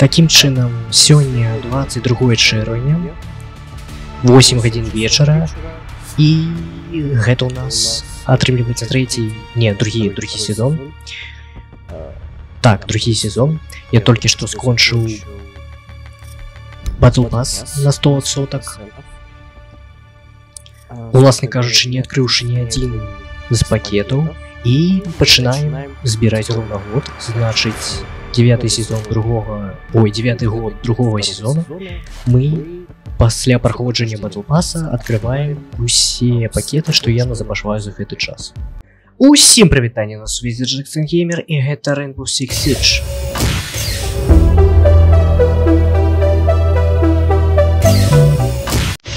Таким чынам, сёння 22 чэрвеня, 8 гадзін вечара, і гэта ў нас атрымліваецца другі сезон. Так, другі сезон. Я толькі што скончыў Battle Pass на 100%. Уласна кажучы, не адкрыўшы ні адзін з пакетаў, і пачынаем збіраць роўна год, значыць 9 год другого сезона мы пасля праходжання Battle Pass адкрываем усе пакеты, што я назапашваю за гэты час. Усім прывітанне, на сувязі Jackson Gamer, і гэта Rainbow Six Siege.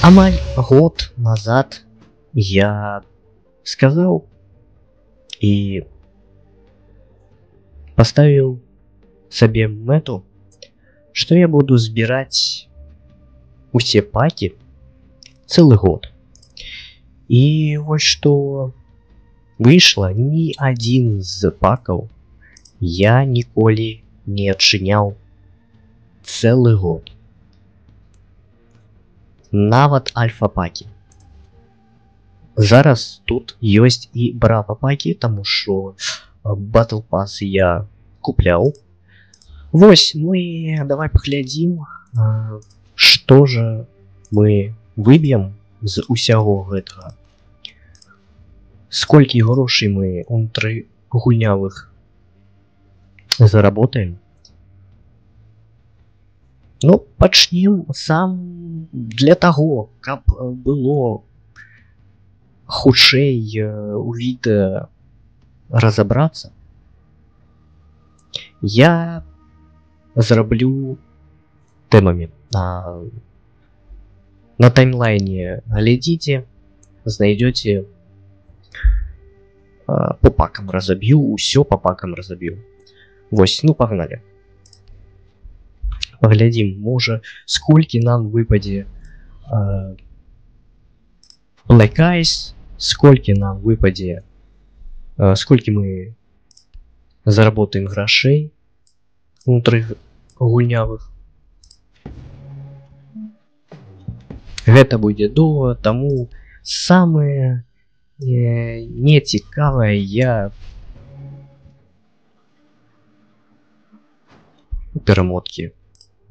Амаль год назад я сказаў і паставіў сабе мэту, што я буду збіраць усе пакі цэлы год. І вось што выйшла, ні адзін з пакаў я ніколі не адчыняў цэлы год. Нават альфа-пакі. Зараз тут ёсць і брава-пакі, таму што Battle Pass я купляў. Вось, ну і давай паглядзім, што жа мы выб'ем з усяго гэтага. Сколькі грошай мы унутры гульнявых заработаем. Ну, пачнем сам для таго, каб было хутчэй у відэа разабрацца. Я зраблю тэмамі. На таймлайне глядзіце, знайдёце, по пакам разаб'ю, усё по пакам разаб'ю. Вось, ну пагналі. Паглядзім, можа, сколькі нам выпадзе Black Ice, сколькі нам выпадзе, сколькі мы заработаем грошей внутры гульнявых. Гэта будзе доўга, таму самае нецікавае я перамоткі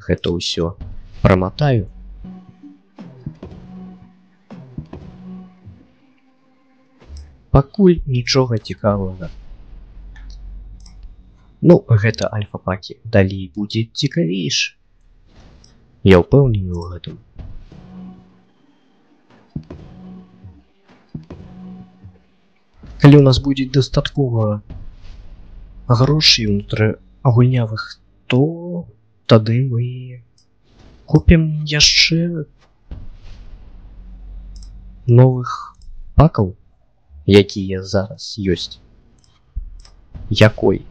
гэта ўсё праматаю. Пакуль нічога цікавага. Ну, гэта альфа-пакі. Далей будзе цікавейш. Я ўпэўнены ў гэтым. Калі у нас будзе дастаткова грошай унутры гульнявых, то тады мы купім яшчэ новых пакаў, якія зараз ёсць. Якой?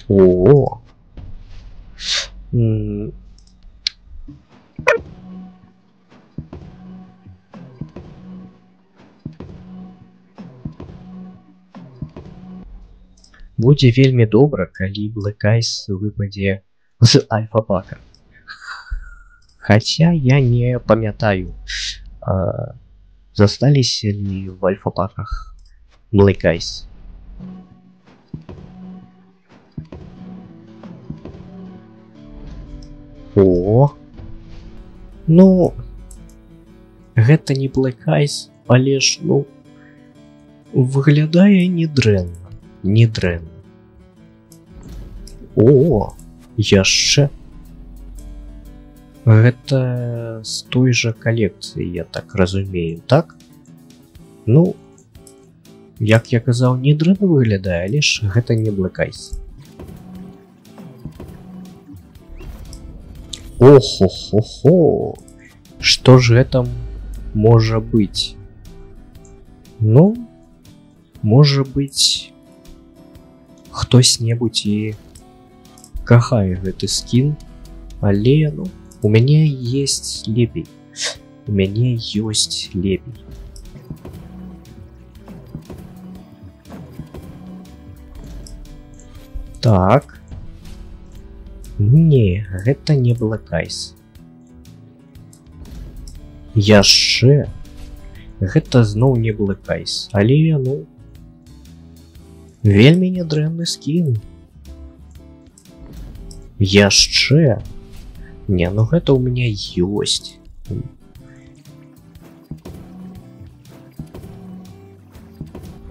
О! Будзе вельмі добра, калі Black Ice выпадзе з альфа-пака. Хаця я не памятаю, засталіся ли в альфа-паках Black Ice. О! Ну, гэта не Black Ice, але ж, ну, выглядае недрэнна. Недрэнна. О, яшчэ. Гэта з той жа калекцыі, я так разумею, так? Ну, як я казаў, недрэнна выглядае, але ж гэта не Black Ice. Охо-хо-хо! Што ж гэта можа быць? Ну, можа быць, хтось-небудзь і кахае гэты скін, але, ну, у мяне есть лепей. У мяне ёсць лепей. Так. Не, гэта не Black Ice. Яшчэ. Гэта зноў не Black Ice, але, ну... Вельмі нядрэнны скін. Яшчэ. Не, ну гэта ў мяне ёсць.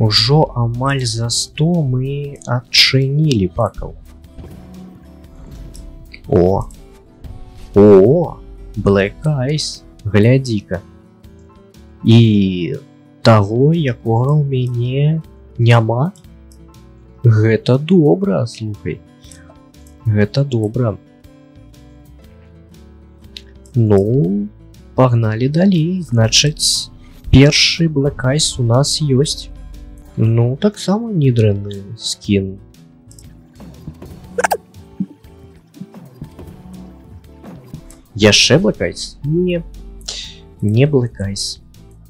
Ужо амаль за 100 мы адчынілі пакаў. О! О! Black Ice! Глядзі-ка. І таго, якога ў мяне няма. Гэта добра, слухай. Гэта добра. Ну, пагналі далей. Значыць, першы Black Ice у нас ёсць. Ну, таксама недрэнны скін. Яшчэ Black Ice? Не. Не Black Ice.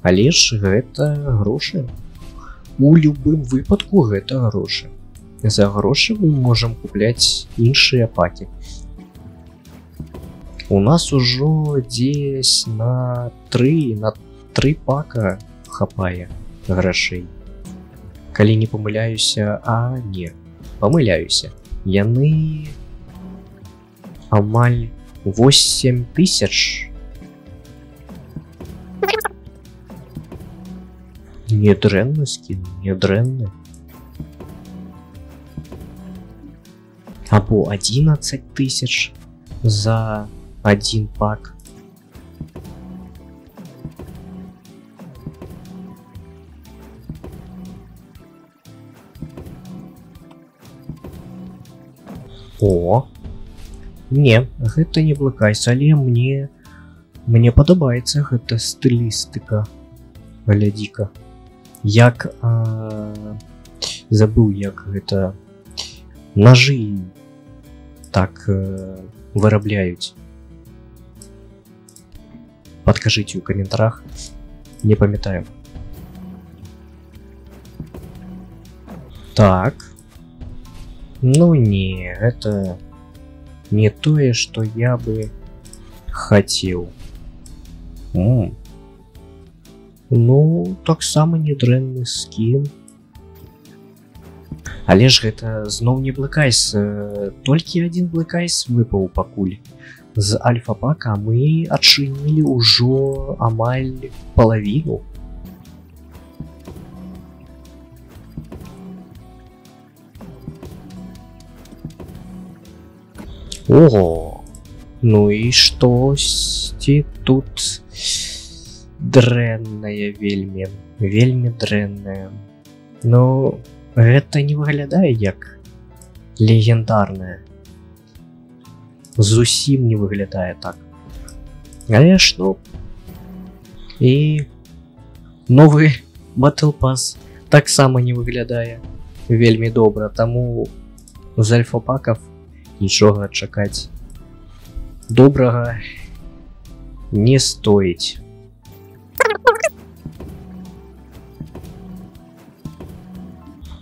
Але ж гэта грошы. У любым выпадку гэта грошы. За грошы мы можам купляць іншыя пакі. У нас ужо дзесь на 3 пака хапае грашей. Калі не памыляюся, а не, памыляюся. Яны амаль 8000. Недрэнны скін, недрэнны. Або 11 000 за один пак. О! Не, гэта не Black Ice, але мне падабаецца гэта стылістыка. Глядзі-ка. Як забыў, як гэта ножи так вырабляюць. Падкажыце ў каментарах. Не памятаю. Так. Ну не, гэта не тое, што я бы хацеў. Ну, таксама недрэнны скін. Але ж гэта зноў не Black Ice. Толькі один Black Ice выпаў пакуль. З альфа-пака мы адчынілі ўжо амаль палавіну. Ого! Ну і штосьці тут дрэннае вельмі. Вельмі дрэннае. Ну, гэта не выглядае як легендарнае. Зусім не выглядае так. Але ж, ну... І... новы Battle Pass таксама не выглядае вельмі добра, таму з альфа-паков нічога чакаць добрага не стоіць.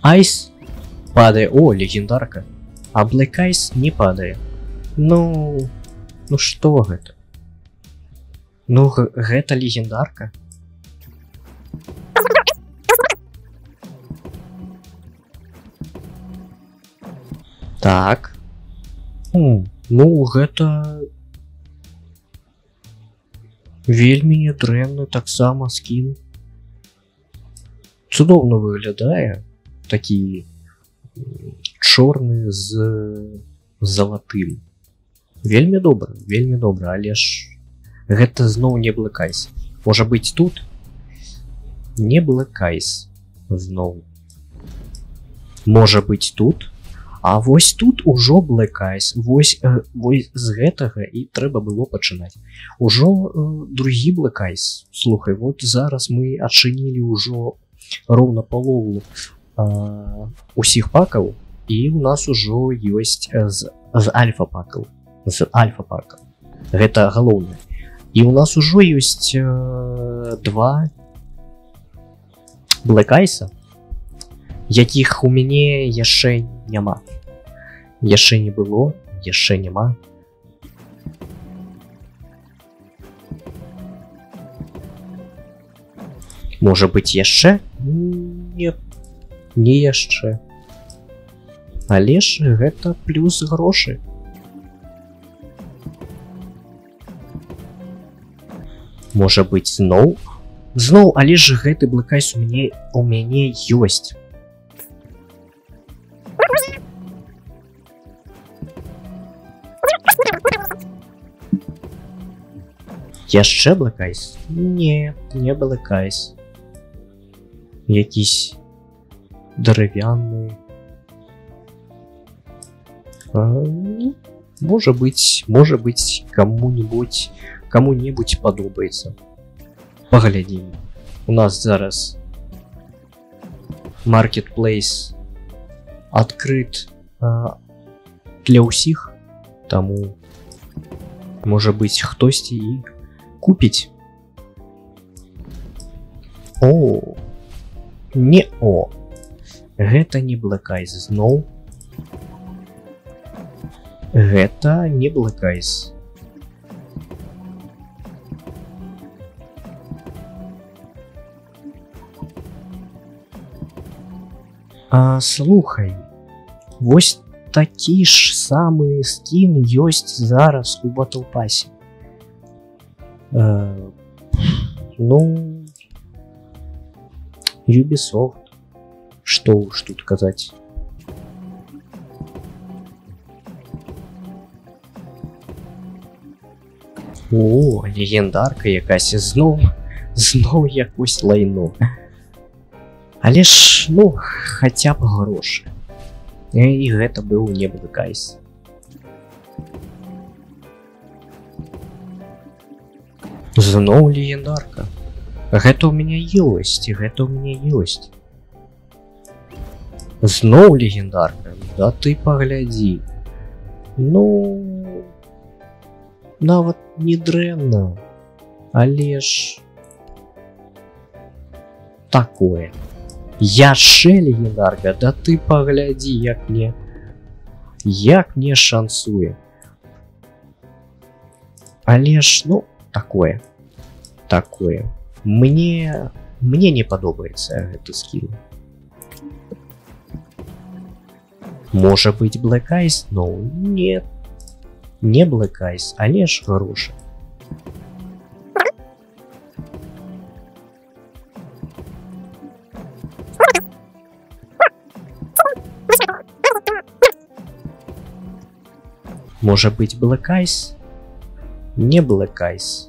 Айс падае. О, легендарка. А Black Ice не падае. Ну што гэта? Ну гэта легендарка. Так. Ну гэта вельмі нядрэнны таксама скін. Цудоўна выглядае. Такі чорны з залатым. Вельмі добра, але ж гэта зноў не Black Ice. Можа быць тут? Не Black Ice зноў. Можа быць тут? А вось тут ужо Black Ice. Вось з гэтага і трэба было пачынаць. Ужо другі Black Ice. Слухай, вот зараз мы адчынілі ўжо роўна палову усіх пакаў, і у нас ужо ёсць з альфа-пакаў. З альфа-пакаў. Гэта галоўнае. І у нас ужо ёсць два Black Ice, якіх у мяне яшчэ няма. Яшчэ не было, яшчэ няма. Можа быць яшчэ? Не, не яшчэ. Але ж гэта плюс грошы. Можа быць зноў? Зноў, але ж гэты Black Ice у мяне ёсць. Яшчэ Black Ice? Не, не Black Ice. Якісь дерев'яны. Можа быць, кому-небудзь падобаецца. Паглядзім. У нас зараз маркетплейс адкрыт для ўсіх, таму можа быць хтосьці і купіць. О, не о. Гэта не Black Ice зноў. Гэта не Black Ice. Слухай, вось такі ж самы скін ёсць зараз у Battle Pass. Ну, Ubisoft, што уж тут казаць. О, легендарка якась, зноў якось лайно. Але ж, ну, хаця б грошы. І гэта быў не Black Ice. Зноў легендарка. Гэта ў мяне ёсць, гэта ў мяне ёсць. Зноў легендарка. Да ты паглядзі. Ну, нават не дрэнна. Але ж такое. Яшчэ легендарка, да ты паглядзі, як мне шансуе. Але ж, ну, такое. Мне не падобаецца гэты скін. Можа быць Black Ice? Ну, нет. Не Black Ice, але ж грошы. Можа быць Black Ice? Не Black Ice.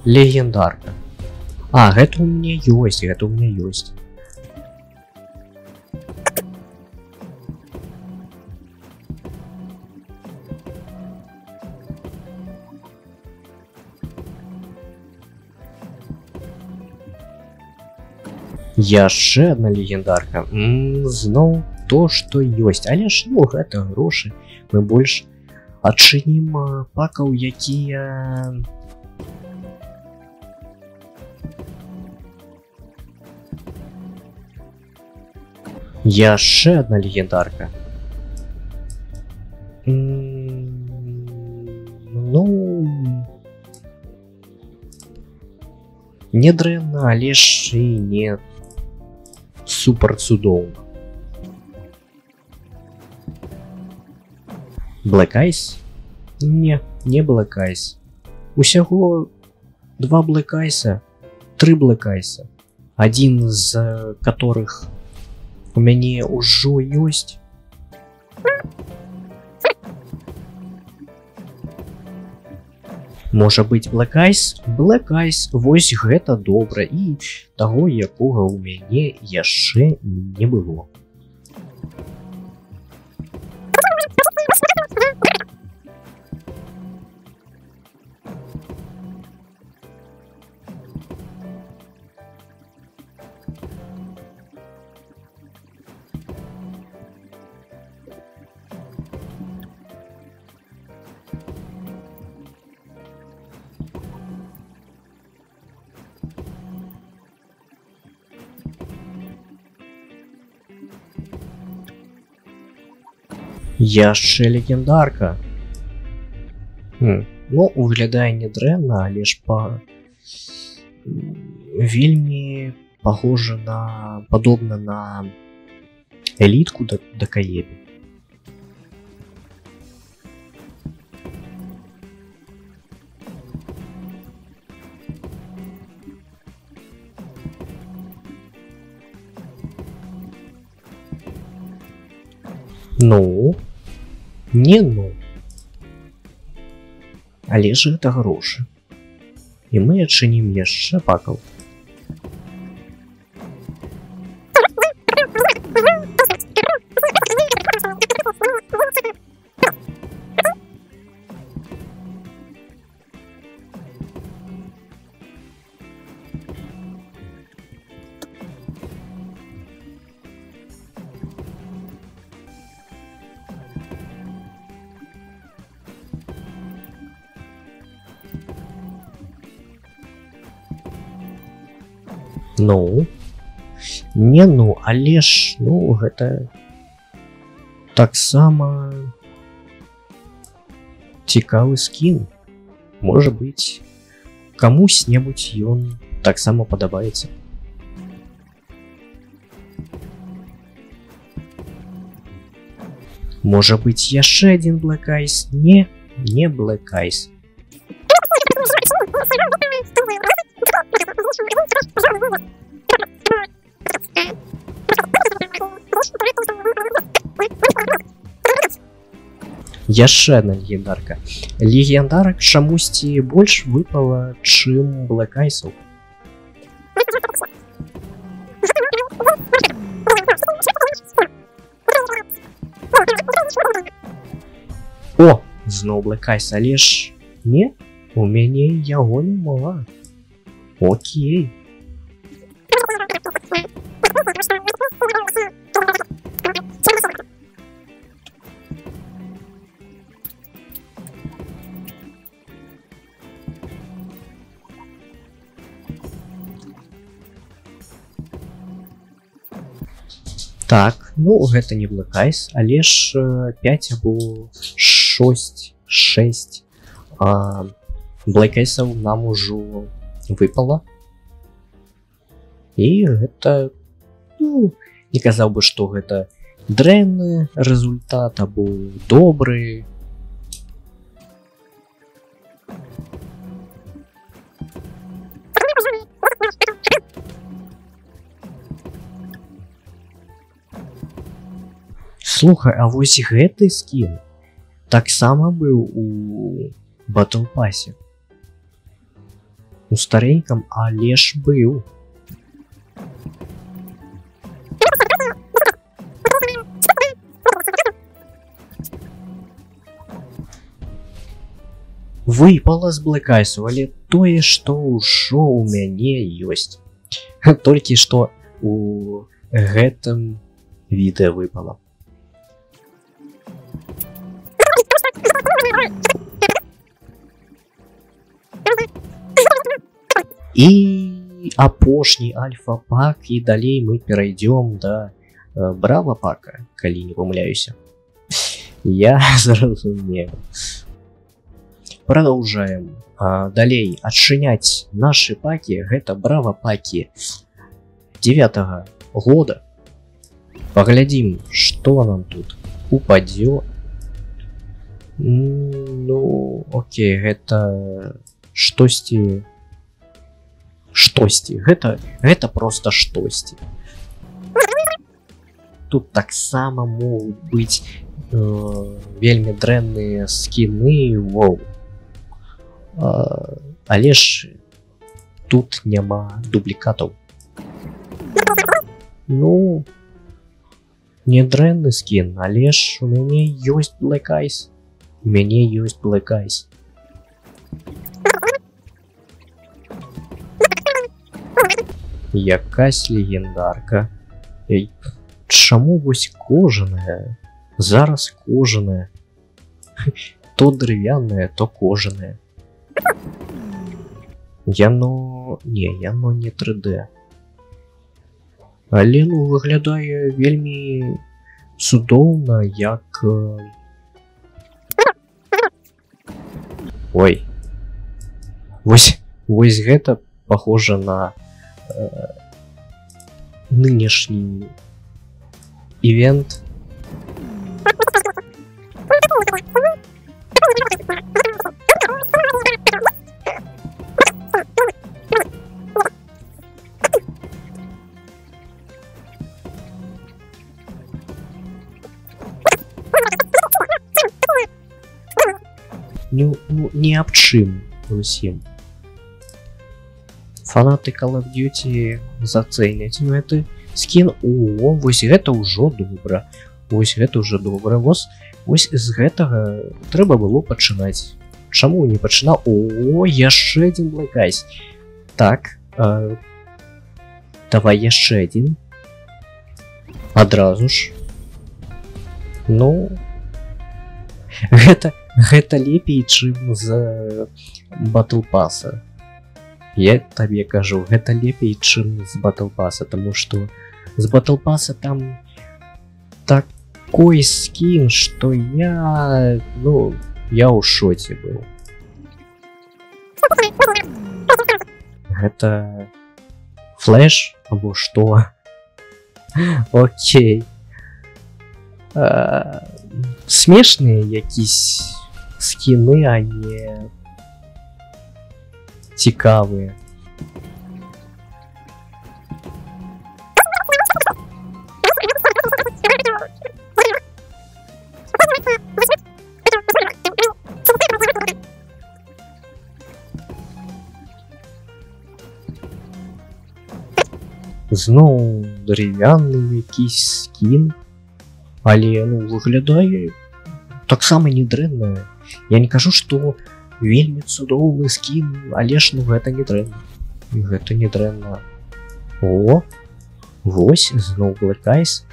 Легендарка. Гэта у мяне ёсць, Яшчэ одна легендарка. Зноў то, што ёсць. Але ж, ну, гэта грошы. Мы больш адчынім пакаў, якія... Яшчэ одна легендарка. Ну... Не дрэнна, але ж і не супер цудоўна. Black Ice? Не Black Ice. Усяго 2 Black Ice, 3 Black Ice. Адзін з которых у мяне ўжо ёсць. Можа быць Black Ice? Black Ice, вось гэта добра, і таго, якога ў мяне яшчэ не было. Яшчэ легендарка. Ну, выглядае не дрэнна, але ж вельмі похоже на... падобна на элітку да Каебі. Ну, не ну. Але ж гэта грошы. І мы адчынім яшчэ пакаў. Ну, не ну, але ж, ну, гэта таксама цікавы скін. Можа быць, камусь-небудзь ён таксама падабаецца. Можа быць, яшчэ адзін Black Ice? Не Black Ice. Яшчэ одна легендарка. Легендарак чамусьці больш выпала, чым Black Ice'аў. О, зноў Black Ice, але ж не, у мяне яго няма. Окей. Так, ну гэта не Black Ice, але ж 5 або 6 Black Ice'аў нам ужо выпала. І гэта, ну, не казаў бы, што гэта дрэнны результат або добры. Слухай, а вось гэты скін таксама быў у Battle Pass'е. У старенькам, але ж быў. Выпала з Black Ice'у, але тое, што ўжо ў мяне ёсць. Толькі што у гэтым відэа выпала. І апошні альфа-пак, і далей мы перайдём да брава-пака, калі не памыляюся. Я зразумеў. Продолжаем далей адчыняць нашы пакі. Гэта брава-пакі 9-го года. Паглядзім, што нам тут упадзе. Ну, окей, гэта штосьці. Гэта просто штосьці. Тут таксама могуць быць вельмі дрэнныя скіны, воу. Але ж тут няма дублікатаў. Ну, не дрэнны скін, але ж у мяне ёсць Black Ice. У мяне ёсць Black Ice. Якась легендарка. Чаму вось кожаная? Зараз кожаная. То дрывяная, то кожаная. Яно не 3D. Але ну выглядае вельмі цудоўна, як ой, вось гэта похоже на нынешний ивент. Ну, не аб чым усім. Фанаты Call of Duty зацэняць гэты скін. О, вось гэта ўжо добра. Вось гэта ўжо добра. Вось з гэтага трэба было пачынаць. Чаму не пачынаў? О, яшчэ адзін Black Ice. Так, давай яшчэ адзін. Адразу ж. Ну, гэта лепей, чым з Battle Pass. Я табе кажу, гэта лепей, чым з Battle Pass, таму што з Battle Pass там такой скін, што я ў шоце быў. Гэта флэш або што? Окей. Смешныя якісь скіны, а не цікавыя. Зноў дрывяны якийсь скін, але выглядае таксама не дрэнна. Я не кажу, што вельмі цудоўны скін, але ж гэта не дрэнна. Гэта не дрэнна. О, вось зноў Black Ice.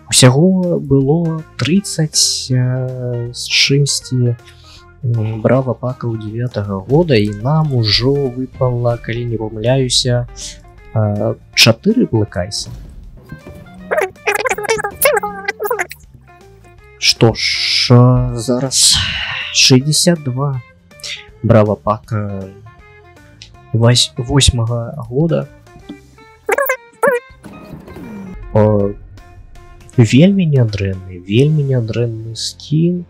Усяго было 30 з чымсьці брава пакаў 9-го года, і нам ужо выпала, калі не памыляюся, 4 Black Ice. Што ж, зараз 62 брава пака 8-го года. Вельмі нядрэнны скін.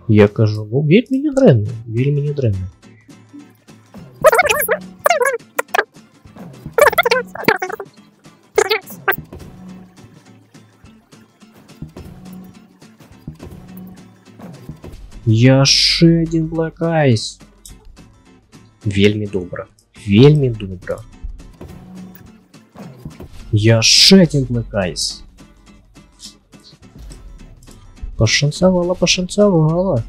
Я кажу, вельмі нядрэнны. Яшчэ адзін Black Ice. Вельмі добра. Яшчэ адзін Black Ice. Пашанцавала.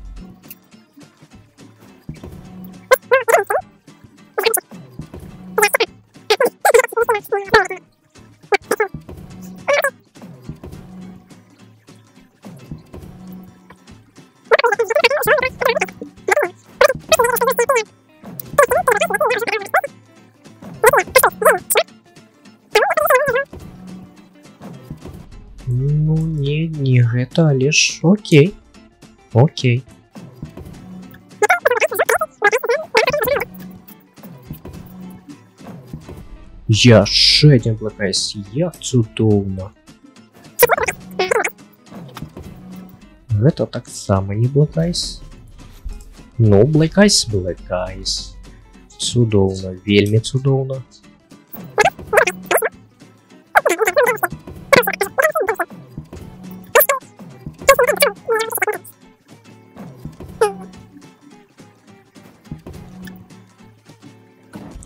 Ну, не гэта, але ж окей. Яшчэ адзін Black Ice, як цудоўна. Гэта таксама не Black Ice. Ну, Black Ice. Цудоўна, вельмі цудоўна.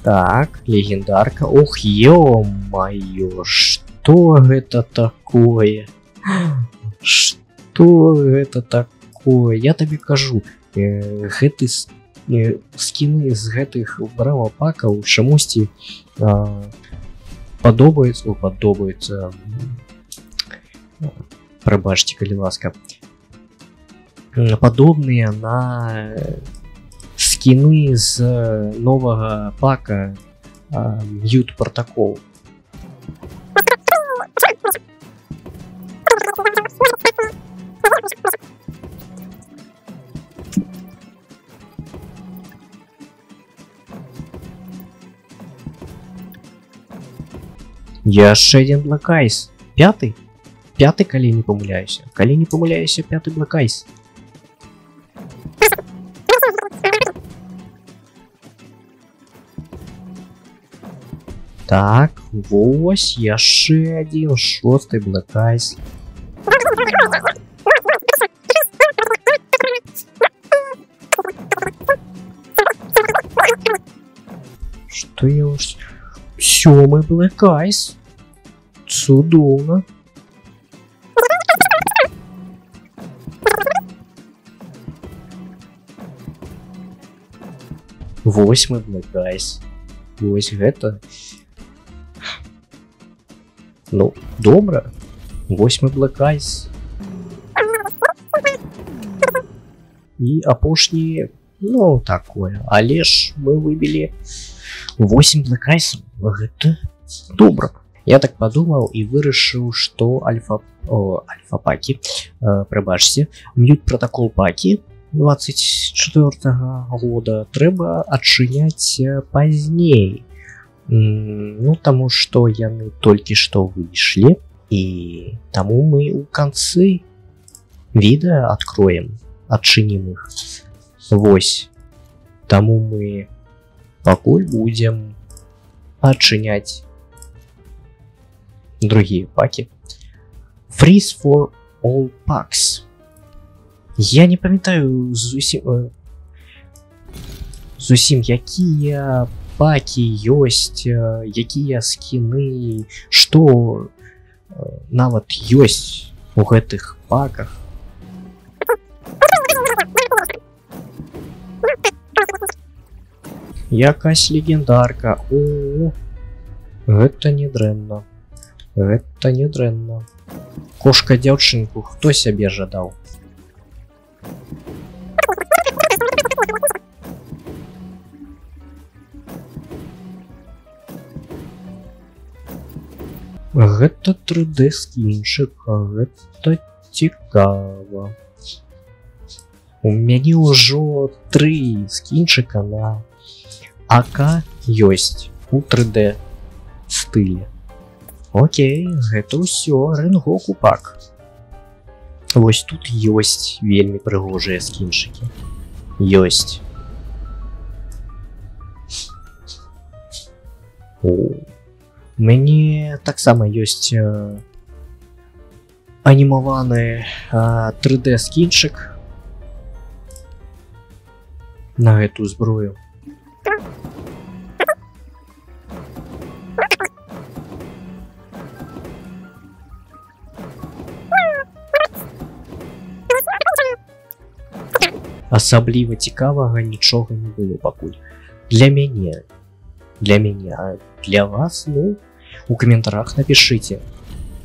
Так, легендарка. Ох, ё-моё, что это такое? Я табе кажу, гэты скіны з гэтых брава пакаў чамусьці падобаюцца. Прабачце, калі ласка. Падобныя на скины з нового пака Mute Protocol. Яшчэ адзін Black Ice. Пяты? Пяты, калі не памыляюся. Калі не памыляюся, пяты Black Ice. Так, вось яшчэ адзін шосты Black Ice. Што я ўж... Сёмы Black Ice. Цудоўна. Восьмы Black Ice. Вось гэта. Ну, добра. Восьмы Black Ice. І апошні, ну, такое. Але ж мы выбілі 8 Black Ice. Гэта добра. Я так подумал и вырашыў, што альфа-паки, прабачце, мьют протокол паки 24-го года трэба адчыняць пазней. Ну, таму што яны толькі што выйшлі, і таму мы ў канцы відэа адкроем, адчынім іх. Вось. Таму мы пакуль будзем адчыняць другие паки. Freeze for all packs. Я не памятаю зусім якія паки ёсць, якія скины, што нават ёсць у гэтых паках. Якась легендарка. О, гэта не дрэнна. Гэта не дрэнна. Кошка дзяўчынку хто сябе жадаў? Гэта 3D скінчык, гэта цікава. У мяне ўжо 3 скінчыка на АК ёсць у 3D стылі. Окей, гэта ўсё, Ренгоку пак. Вось тут ёсць вельмі прыгожыя скінчыкі. Ёсць. У мяне таксама ёсць анімаваны 3D скінчык на гэту зброю. Асабліва цікавага нічога не было пакуль. Для мяне, а для вас, ну, у каментарах напішыце.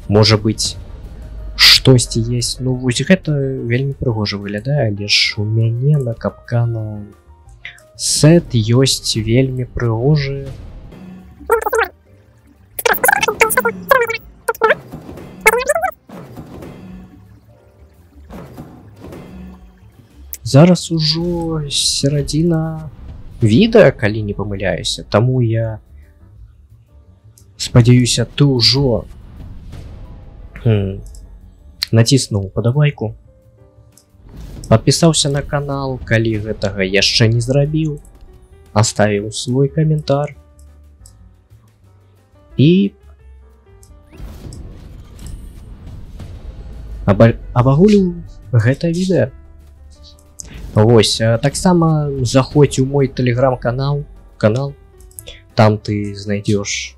Можа быць, штосьці есть. Ну, вось гэта вельмі прыгожа выглядае, але ж у мяне на капкана сет ёсць вельмі прыгожы. Зараз ужо серадзіна відэа, калі не памыляюся, таму я спадзяюся, ты ўжо націснуў падабайку, падпісаўся на канал, калі гэтага яшчэ не зрабіў, аставіў свой каментар і абагуліў гэта відэа. Вось, таксама заходзь у мой телеграм-канал, там ты знайдзеш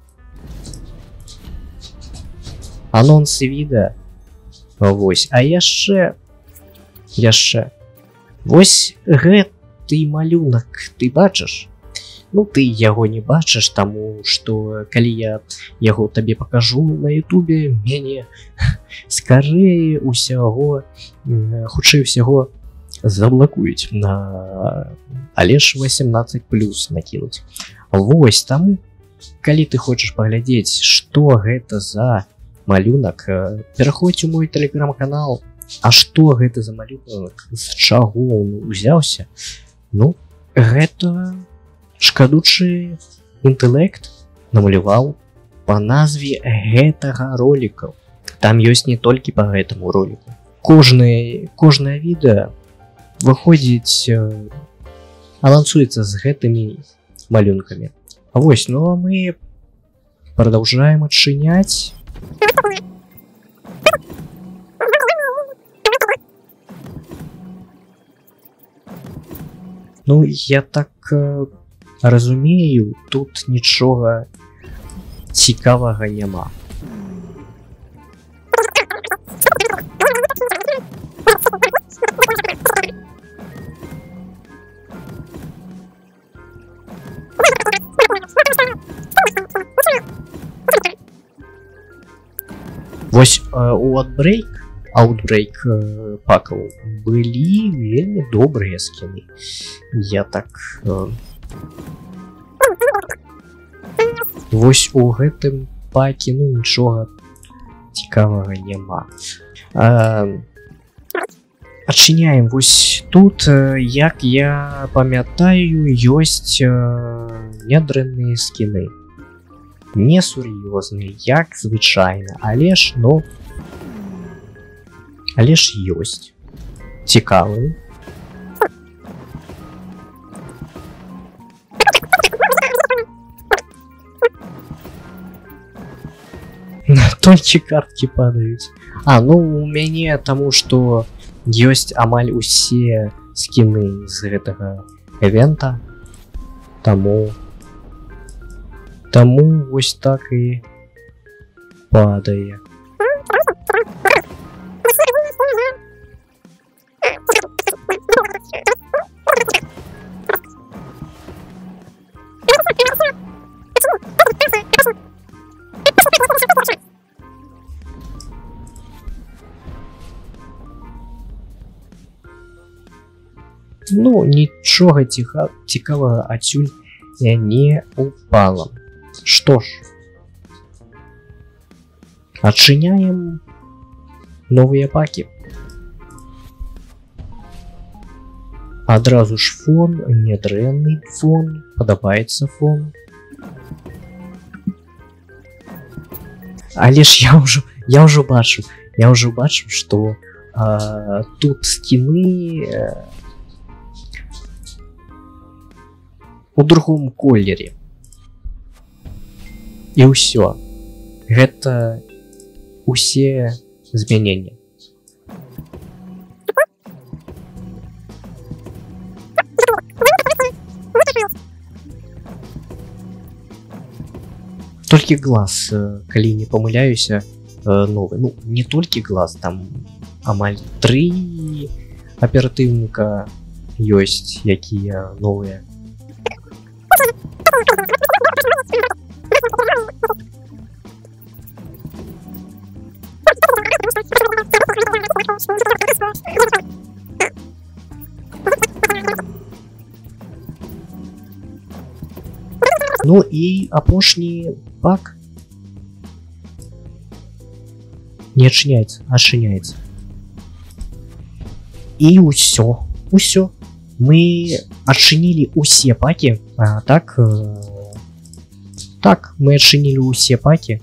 анонсы відэа. Вось, а яшчэ вось гэты малюнак ты бачыш? Ну, ты яго не бачыш, таму што калі я яго табе пакажу на ютубе, мяне скарэй усяго, хутчэй усяго заблакуюць на, але ж 18+ накінуць. Вось, таму калі ты хочаш паглядзець, што гэта за малюнак, пераходзь у мой телеграм-канал. А што гэта за малюнак, з чаго он узяўся? Ну, гэта шкадучы інтэлект намаляваў по назве гэтага ролика. Там ёсць не толькі по гэтаму ролику. Кожнае відэо выходзіць, анансуецца з гэтымі малюнкамі. Вось, ну а мы продолжаем отчинять. Ну, я так разумею, тут нічога цікавага няма. Вось у Outbreak пакаў былі вельмі добрыя скіны. Я так... Вось у гэтым паке, ну, нічога цікавага няма. Адчыняем. Вось тут, як я памятаю, ёсць нядрэнныя скіны. Несур'ёзныя, як звычайна, але ж, ну... Але ж ёсць. Цікавы. Толькі карткі падаюць. Ну у мяне, таму што ёсць амаль усе скіны з гэтага івента. Таму вось так і падае. Ну, нічога цікавага адсюль не упала. Што ж, адчыняем новыя пакі. Адразу ж фон, нядрэнны фон, падабаецца фон. Але ж я ўжо бачу, што тут скіны у другом колере. І ўсё. Гэта усе змяненні. Толькі глаз, калі не памыляюся, новы. Ну, не толькі глаз, там амаль 3 аператыўніка ёсць, якія новыя. Ну і апошні пак не адчыняецца. І ўсё. Мы адчынілі усе пакі. Так, мы адчынілі усе пакі.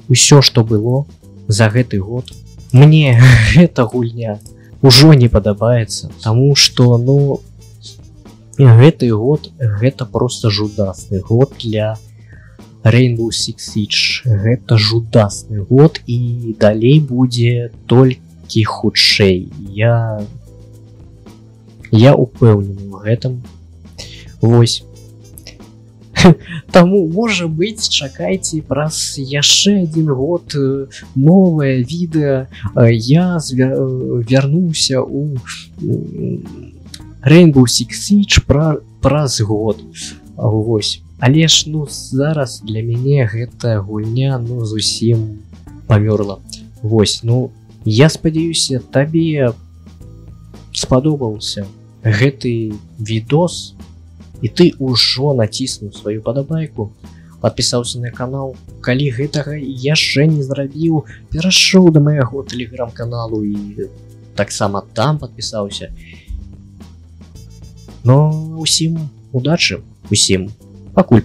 Усё, што было за гэты год. Мне гэта гульня ўжо не падабаецца, таму што, ну, гэты год гэта просто жудасны год для Rainbow Six Siege. Гэта жудасны год і далей будзе толькі хутчэй. Я упэўнены ў гэтым. Вось. Таму, можа быць, чакайце праз яшчэ адзін год новае відэа. Я вярнуўся ў Rainbow Six Siege праз год. Вось. Але ж, ну, зараз для мяне гэта гульня, ну, зусім памёрла. Вось, ну, я спадзяюся, табе спадобаўся гэты відос, і ты ўжо націснуў сваю падабайку, падпісаўся на канал. Калі гэтага яшчэ не зрабіў, перайшоў да майго тэлеграм-каналу і таксама там падпісаўся. Ну, усім удачы, усім пакуль.